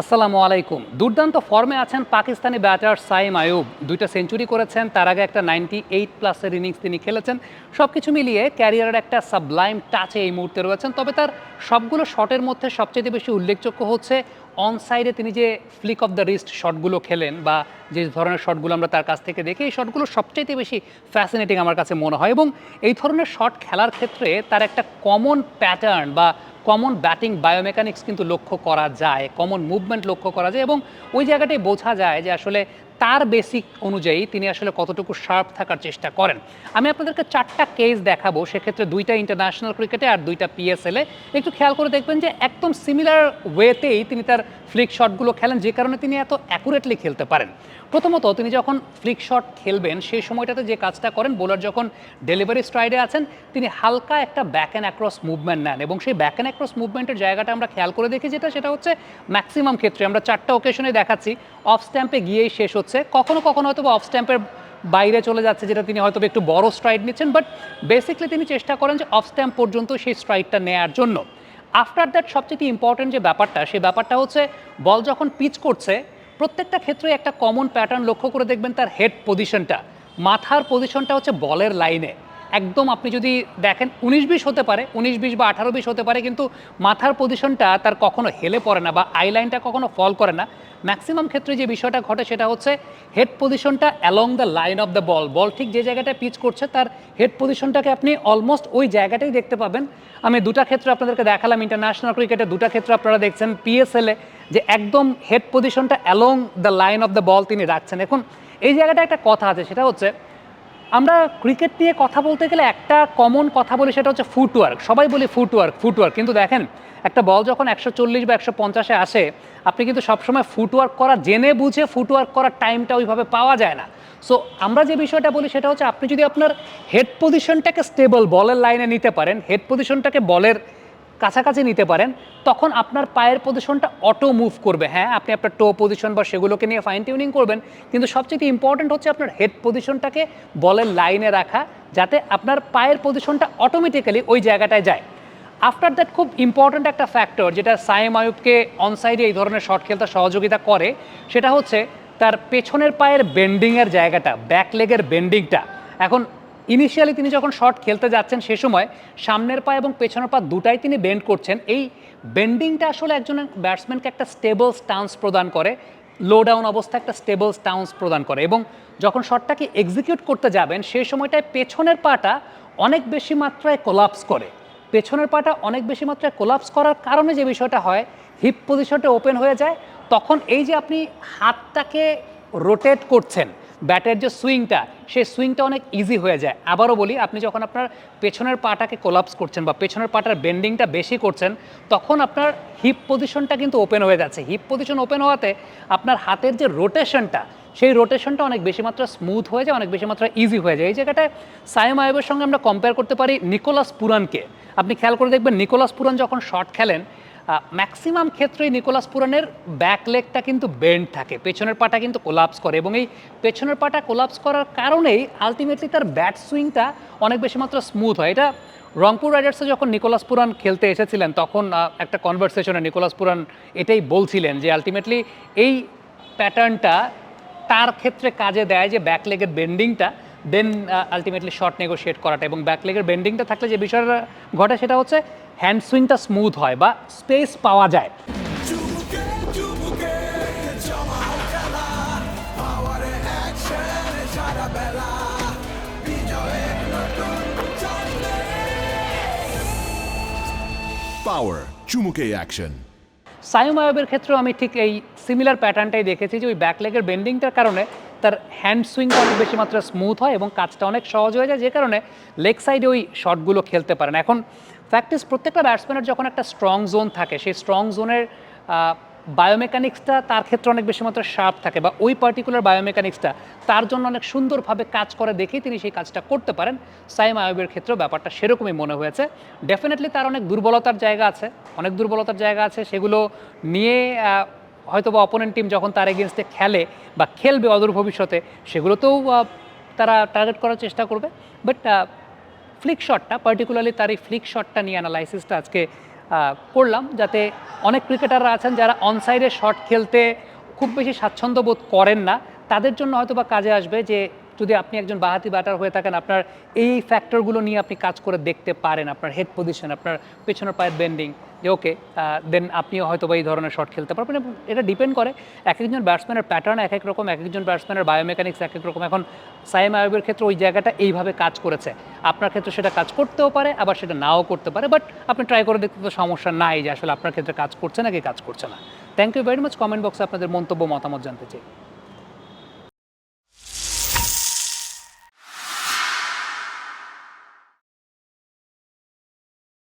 আসসালামু আলাইকুম। দুর্দান্ত ফর্মে আছেন পাকিস্তানি ব্যাটার সাইম আয়ুব। ২টা সেঞ্চুরি করেছেন, তার আগে একটা 98 প্লাসের ইনিংস তিনি খেলেছেন। সবকিছু মিলিয়ে ক্যারিয়ারের একটা সাবলাইম টাচে এই মুহূর্তে রয়েছেন। তবে তার সবগুলো শটের মধ্যে সবচেয়ে বেশি উল্লেখযোগ্য হচ্ছে অন সাইডে তিনি যে ফ্লিক অফ দ্য রিস্ট শটগুলো খেলেন বা যে ধরনের শটগুলো আমরা তার কাছ থেকে দেখি, এই শটগুলো সবচাইতে বেশি ফ্যাসিনেটিং আমার কাছে মনে হয়। এবং এই ধরনের শট খেলার ক্ষেত্রে তার একটা কমন প্যাটার্ন বা কমন ব্যাটিং বায়োমেকানিক্স কিন্তু লক্ষ্য করা যায়, কমন মুভমেন্ট লক্ষ্য করা যায় এবং ওই জায়গাটাই বোঝা যায় যে আসলে তার বেসিক অনুযায়ী তিনি আসলে কতটুকু শার্প থাকার চেষ্টা করেন। আমি আপনাদেরকে 4টা কেস দেখাবো, সেক্ষেত্রে 2টা ইন্টারন্যাশনাল ক্রিকেটে আর 2টা পিএসএলে। একটু খেয়াল করে দেখবেন যে একদম সিমিলার ওয়েতেই তিনি তার ফ্লিক শটগুলো খেলেন, যে কারণে তিনি এত অ্যাকুরেটলি খেলতে পারেন। প্রথমত, তিনি যখন ফ্লিক শট খেলবেন সেই সময়টাতে যে কাজটা করেন, বোলার যখন ডেলিভারি স্ট্রাইডে আছেন তিনি হালকা একটা ব্যাক অ্যান্ড অ্যাক্রস মুভমেন্ট নেন এবং সেই ব্যাক অ্যান্ড অ্যাক্রস মুভমেন্টের জায়গাটা আমরা খেয়াল করে দেখি, সেটা হচ্ছে ম্যাক্সিমাম ক্ষেত্রে আমরা 4টা ওকেশনে দেখাচ্ছি অফ স্ট্যাম্পে গিয়েই শেষ হচ্ছে। কখনো কখনো হয়তো অফ স্ট্যাম্পের বাইরে চলে যাচ্ছে, যেটা তিনি হয়তো একটু বড় স্ট্রাইড নিচ্ছেন, বাট বেসিকলি তিনি চেষ্টা করেন যে অফ স্ট্যাম্প পর্যন্ত সেই স্ট্রাইকটা নেওয়ার জন্য। আফটার দ্যাট সবচেয়ে ইম্পর্টেন্ট যে ব্যাপারটা, সেই ব্যাপারটা হচ্ছে বল যখন পিচ করছে প্রত্যেকটা ক্ষেত্রে একটা কমন প্যাটার্ন লক্ষ্য করে দেখবেন, তার হেড পজিশনটা, মাথার পজিশনটা হচ্ছে বলের লাইনে একদম। আপনি যদি দেখেন 19-20 হতে পারে, 19-20 বা 18-20 হতে পারে, কিন্তু মাথার পজিশনটা তার কখনো হেলে পড়ে না বা আই লাইনটা কখনো ফল করে না। ম্যাক্সিমাম ক্ষেত্রে যে বিষয়টা ঘটে সেটা হচ্ছে হেড পজিশনটা along the line of the ball, ball ঠিক যে জায়গাটায় পিচ করছে তার হেড পজিশনটাকে আপনি অলমোস্ট ওই জায়গাটাই দেখতে পাবেন। আমি 2টা ক্ষেত্রে আপনাদেরকে দেখালাম ইন্টারন্যাশনাল ক্রিকেটে, 2টা ক্ষেত্রে আপনারা দেখছেন পিএসএলে যে একদম হেড পজিশনটা along the line of the বল তিনি রাখছেন। এখন এই জায়গাটা একটা কথা আছে, সেটা হচ্ছে আমরা ক্রিকেট নিয়ে কথা বলতে গেলে একটা কমন কথা বলি, সেটা হচ্ছে ফুটওয়ার্ক। সবাই বলি ফুটওয়ার্ক ফুটওয়ার্ক, কিন্তু দেখেন একটা বল যখন 140 বা 150-এ আসে, আপনি কিন্তু সবসময় ফুটওয়ার্ক করা, জেনে বুঝে ফুটওয়ার্ক করার টাইমটা ওইভাবে পাওয়া যায় না। সো আমরা যে বিষয়টা বলি সেটা হচ্ছে আপনি যদি আপনার হেড পজিশনটাকে স্টেবল বলের লাইনে নিতে পারেন, হেড পজিশনটাকে বলের কাছাকাছি নিতে পারেন, তখন আপনার পায়ের পজিশনটা অটো মুভ করবে। হ্যাঁ, আপনি আপনার টো পজিশন বা সেগুলোকে নিয়ে ফাইন টিউনিং করবেন, কিন্তু সবচেয়ে ইম্পর্টেন্ট হচ্ছে আপনার হেড পজিশনটাকে বলের লাইনে রাখা, যাতে আপনার পায়ের পজিশনটা অটোমেটিক্যালি ওই জায়গাটায় যায়। আফটার দ্যাট খুব ইম্পর্ট্যান্ট একটা ফ্যাক্টর যেটা সাইম আয়ুবকে অনসাইডে এই ধরনের শট খেলতে সহযোগিতা করে, সেটা হচ্ছে তার পেছনের পায়ের বেন্ডিংয়ের জায়গাটা, ব্যাক লেগের বেন্ডিংটা। এখন ইনিশিয়ালি তিনি যখন শট খেলতে যাচ্ছেন সে সময় সামনের পা এবং পেছনের পা দুটাই তিনি বেন্ড করছেন। এই বেন্ডিংটা আসলে একজন ব্যাটসম্যানকে একটা স্টেবল স্টান্স প্রদান করে, লো ডাউন অবস্থায় একটা স্টেবল স্টান্স প্রদান করে, এবং যখন শটটাকে এক্সিকিউট করতে যাবেন সেই সময়টায় পেছনের পাটা অনেক বেশি মাত্রায় কোলাপস করে। পেছনের পাটা অনেক বেশি মাত্রায় কোলাপস করার কারণে যে বিষয়টা হয়, হিপ পজিশনটা ওপেন হয়ে যায়। তখন এই যে আপনি হাতটাকে রোটেট করছেন, ব্যাটের যে সুইংটা, সেই সুইংটা অনেক ইজি হয়ে যায়। আবারও বলি, আপনি যখন আপনার পেছনের পাটাকে কোলাপস করছেন বা পেছনের পাটার বেন্ডিংটা বেশি করছেন, তখন আপনার হিপ পজিশনটা কিন্তু ওপেন হয়ে যাচ্ছে। হিপ পজিশন ওপেন হওয়াতে আপনার হাতের যে রোটেশনটা, সেই রোটেশনটা অনেক বেশি মাত্রা স্মুথ হয়ে যায়, অনেক বেশি মাত্রা ইজি হয়ে যায়। এই জায়গাটায় সাইম আয়ুবের সঙ্গে আমরা কম্পেয়ার করতে পারি নিকোলাস পুরানকে। আপনি খেয়াল করে দেখবেন নিকোলাস পুরান যখন শট খেলেন, ম্যাক্সিমাম ক্ষেত্রেই নিকোলাস পুরানের ব্যাক লেগটা কিন্তু বেন্ড থাকে, পেছনের পাটা কিন্তু কোলাপস করে, এবং এই পেছনের পাটা কোলাপস করার কারণেই আলটিমেটলি তার ব্যাট সুইংটা অনেক বেশি মাত্রা স্মুথ হয়। এটা রংপুর রাইডার্সে যখন নিকোলাস পুরান খেলতে এসেছিলেন, তখন একটা কনভারসেশনে নিকোলাস পুরান এটাই বলছিলেন যে আলটিমেটলি এই প্যাটার্নটা তার ক্ষেত্রে কাজে দেয়, যে back লেগের বেন্ডিংটা, then ultimately shot negotiate করাটা। এবং ব্যাক লেগের বেন্ডিংটা থাকলে যে বিষয়টা ঘটে সেটা হচ্ছে হ্যান্ড সুইংটা স্মুথ হয় বা স্পেস পাওয়া যায়। Power, চুমুকে অ্যাকশন। সাইম আয়ুবের ক্ষেত্রেও আমি ঠিক এই সিমিলার প্যাটার্নটাই দেখেছি, যে ওই ব্যাক লেগের বেন্ডিংটার কারণে তার হ্যান্ড সুইংটা অনেক বেশি মাত্রা স্মুথ হয় এবং কাজটা অনেক সহজ হয়ে যায়, যে কারণে লেগ সাইডে ওই শটগুলো খেলতে পারেন। এখন প্র্যাকটিস প্রত্যেকটা ব্যাটসম্যানের যখন একটা স্ট্রং জোন থাকে, সেই স্ট্রং জোনের বায়োমেকানিক্সটা তার ক্ষেত্রে অনেক বেশি মাত্রা শার্প থাকে, বা ওই পার্টিকুলার বায়োমেকানিক্সটা তার জন্য অনেক সুন্দরভাবে কাজ করে দেখেই তিনি সেই কাজটা করতে পারেন। সাইম আয়ুবের ক্ষেত্রেও ব্যাপারটা সেরকমই মনে হয়েছে। ডেফিনেটলি তার অনেক দুর্বলতার জায়গা আছে, সেগুলো নিয়ে হয়তো বা অপোনেন্ট টিম যখন তার এগেনস্টে খেলে বা খেলবে অদূর ভবিষ্যতে, সেগুলোতেও তারা টার্গেট করার চেষ্টা করবে। বাট ফ্লিক শটটা, পার্টিকুলারলি তার এই ফ্লিক শটটা নিয়ে অ্যানালাইসিসটা আজকে করলাম, যাতে অনেক ক্রিকেটাররা আছেন যারা অনসাইডে শট খেলতে খুব বেশি স্বাচ্ছন্দ্য বোধ করেন না, তাদের জন্য হয়তো বা কাজে আসবে যে যদি আপনি একজন বাঁহাতি ব্যাটার হয়ে থাকেন, আপনার এই ফ্যাক্টরগুলো নিয়ে আপনি কাজ করে দেখতে পারেন, আপনার হেড পজিশন, আপনার পেছনের পায়ের বেন্ডিং, যে ওকে দেন আপনিও হয়তো বা এই ধরনের শট খেলতে পারবেন। এবং এটা ডিপেন্ড করে এক একজন ব্যাটসম্যানের প্যাটার্ন এক এক রকম, এক একজন ব্যাটসম্যানের বায়োমেকানিক্স এক এক রকম। এখন সাইম আইয়ুবের ক্ষেত্রে ওই জায়গাটা এইভাবে কাজ করেছে, আপনার ক্ষেত্রে সেটা কাজ করতেও পারে, আবার সেটা নাও করতে পারে, বাট আপনি ট্রাই করে দেখতে তো সমস্যা নাই যে আসলে আপনার ক্ষেত্রে কাজ করছে নাকি কাজ করছে না। Thank you very much. Comment বক্সে আপনাদের মন্তব্য মতামত জানতে চাই।